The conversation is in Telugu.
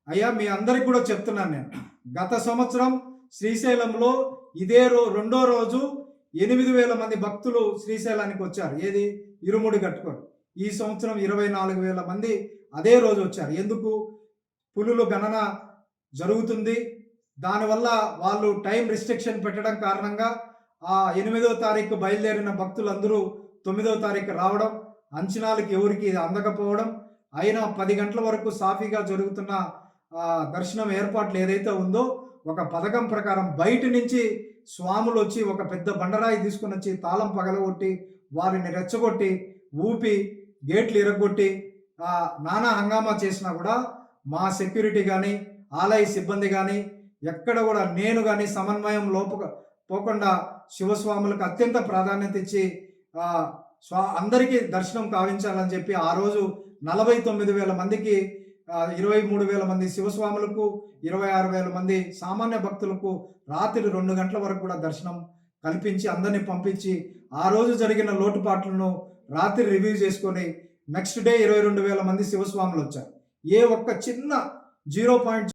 అయ్యా మీ అందరికి కూడా చెప్తున్నాను నేను. గత సంవత్సరం శ్రీశైలంలో ఇదే రెండో రోజు 8,000 మంది భక్తులు శ్రీశైలానికి వచ్చారు. ఏది ఇరుముడి కట్టుకొని. ఈ సంవత్సరం 24,000 మంది అదే రోజు వచ్చారు. ఎందుకు? పులుల గణన జరుగుతుంది. దానివల్ల వాళ్ళు టైం రిస్ట్రిక్షన్ పెట్టడం కారణంగా 8వ తారీఖు బయలుదేరిన భక్తులందరూ 9వ తారీఖు రావడం, అంచనాలకు ఎవరికి అందకపోవడం, అయినా 10 గంటల వరకు సాఫీగా జరుగుతున్న దర్శనం ఏర్పాట్లు ఏదైతే ఉందో ఒక పథకం ప్రకారం బయట నుంచి స్వాములు వచ్చి ఒక పెద్ద బండరాయి తీసుకుని వచ్చి తాళం పగలగొట్టి వారిని రెచ్చగొట్టి ఊపి గేట్లు ఇరగొట్టి నానా హంగామా చేసినా కూడా మా సెక్యూరిటీ కానీ ఆలయ సిబ్బంది కానీ ఎక్కడ కూడా నేను కానీ సమన్వయం పోకుండా శివస్వాములకు అత్యంత ప్రాధాన్యత ఇచ్చి అందరికీ దర్శనం కావించాలని చెప్పి ఆ రోజు 49,000 మందికి 23,000 మంది శివస్వాములకు 26,000 మంది సామాన్య భక్తులకు రాత్రి 2 గంటల వరకు కూడా దర్శనం కల్పించి అందరినీ పంపించి ఆ రోజు జరిగిన లోటుపాట్లను రాత్రి రివ్యూ చేసుకొని నెక్స్ట్ డే 22,000 మంది శివస్వాములు వచ్చారు. ఏ ఒక్క చిన్న 0.